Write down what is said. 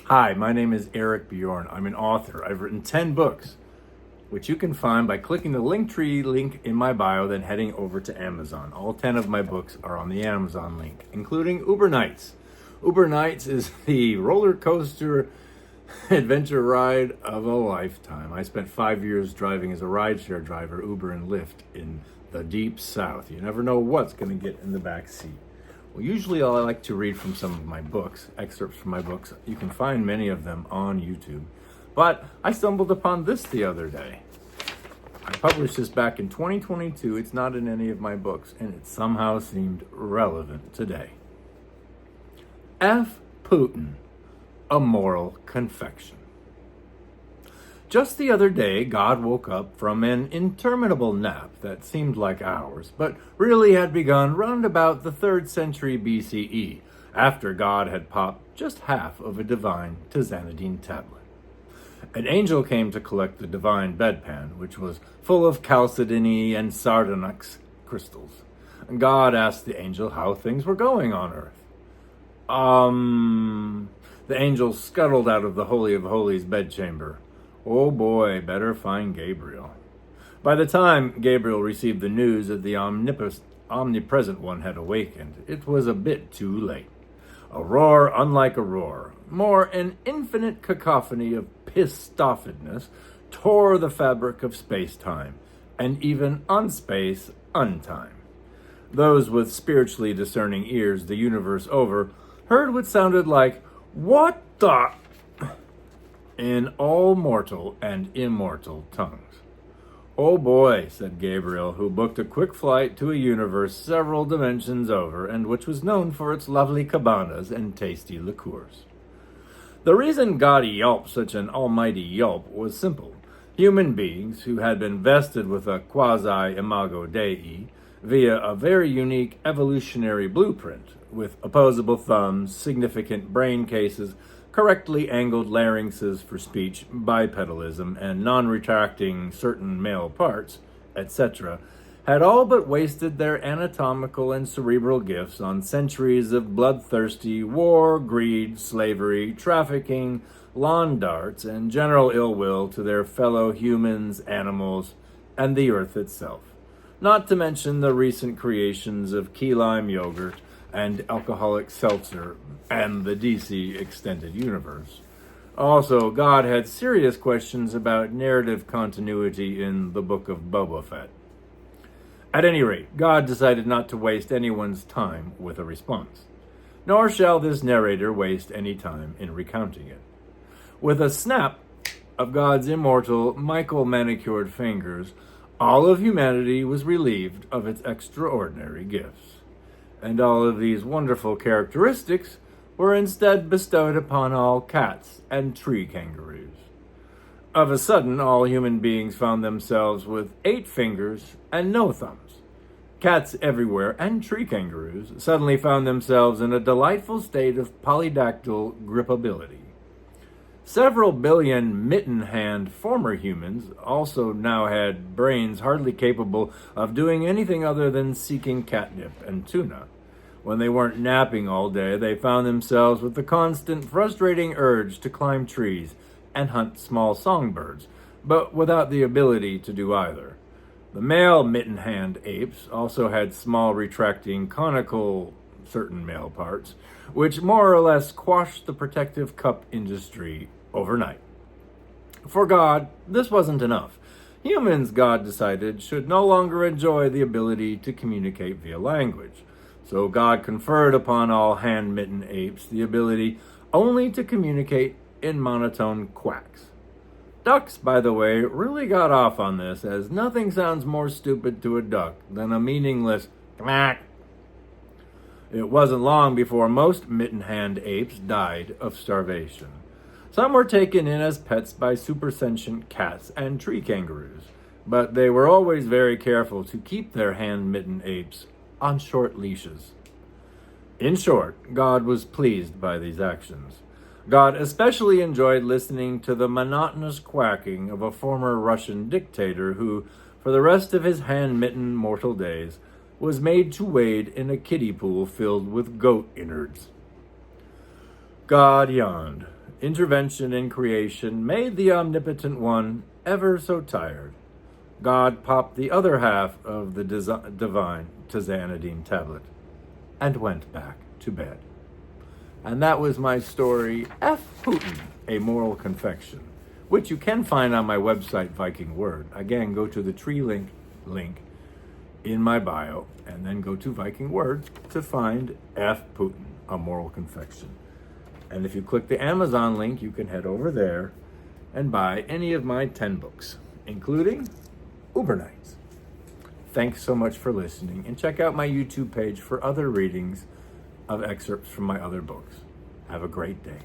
Hi, my name is Eric Bjorn. I'm an author. I've written 10 books, which you can find by clicking the Linktree link in my bio, then heading over to Amazon. All 10 of my books are on the Amazon link, including Uber Nights. Uber Nights is the roller coaster adventure ride of a lifetime. I spent 5 years driving as a rideshare driver, Uber and Lyft, in the deep south. You never know what's going to get in the back seat. Well, usually I like to read from some of my books, excerpts from my books. You can find many of them on YouTube. But I stumbled upon this the other day. I published this back in 2022. It's not in any of my books, and it somehow seemed relevant today. F. Putin, a moral confection. Just the other day, God woke up from an interminable nap that seemed like hours, but really had begun round about the 3rd century BCE, after God had popped just half of a divine Xanadine tablet. An angel came to collect the divine bedpan, which was full of chalcedony and sardonyx crystals. God asked the angel how things were going on earth. The angel scuttled out of the Holy of Holies bedchamber. Oh boy, better find Gabriel. By the time Gabriel received the news that the omnipresent one had awakened, it was a bit too late. A roar unlike a roar, more an infinite cacophony of pissed-offedness, tore the fabric of space-time, and even unspace untime. Those with spiritually discerning ears the universe over heard what sounded like, "What the?" in all mortal and immortal tongues. "Oh boy," said Gabriel, who booked a quick flight to a universe several dimensions over, and which was known for its lovely cabanas and tasty liqueurs. The reason God yelped such an almighty yelp was simple. Human beings who had been vested with a quasi-imago Dei via a very unique evolutionary blueprint, with opposable thumbs, significant brain cases, correctly angled larynxes for speech, bipedalism, and non-retracting certain male parts, etc., had all but wasted their anatomical and cerebral gifts on centuries of bloodthirsty war, greed, slavery, trafficking, lawn darts, and general ill will to their fellow humans, animals, and the earth itself. Not to mention the recent creations of key lime yogurt and alcoholic seltzer and the DC extended universe. Also, God had serious questions about narrative continuity in the Book of Boba Fett. At any rate, God decided not to waste anyone's time with a response. Nor shall this narrator waste any time in recounting it. With a snap of God's immortal, Michael-manicured fingers, all of humanity was relieved of its extraordinary gifts. And all of these wonderful characteristics were instead bestowed upon all cats and tree kangaroos. Of a sudden, all human beings found themselves with 8 fingers and no thumbs. Cats everywhere and tree kangaroos suddenly found themselves in a delightful state of polydactyl gripability. Several billion mitten-hand former humans also now had brains hardly capable of doing anything other than seeking catnip and tuna. When they weren't napping all day, they found themselves with the constant, frustrating urge to climb trees and hunt small songbirds, but without the ability to do either. The male mitten-hand apes also had small, retracting, conical certain male parts, which more or less quashed the protective cup industry overnight. For God, this wasn't enough. Humans, God decided, should no longer enjoy the ability to communicate via language. So God conferred upon all hand-mitten apes the ability only to communicate in monotone quacks. Ducks, by the way, really got off on this, as nothing sounds more stupid to a duck than a meaningless quack. It wasn't long before most mitten-hand apes died of starvation. Some were taken in as pets by super-sentient cats and tree kangaroos, but they were always very careful to keep their hand-mitten apes on short leashes. In short, God was pleased by these actions. God especially enjoyed listening to the monotonous quacking of a former Russian dictator who, for the rest of his hand-mitten mortal days, was made to wade in a kiddie pool filled with goat innards. God yawned. intervention in creation made the Omnipotent One ever so tired. God popped the other half of the divine Tizanidine tablet and went back to bed. And that was my story, F. Putin, A Moral Confection, which you can find on my website, Viking Word. Again, go to the tree link in my bio, and then go to Viking Word to find F. Putin, A Moral Confection. And if you click the Amazon link, you can head over there and buy any of my 10 books, including Uber Nights. Thanks so much for listening, and check out my YouTube page for other readings of excerpts from my other books. Have a great day.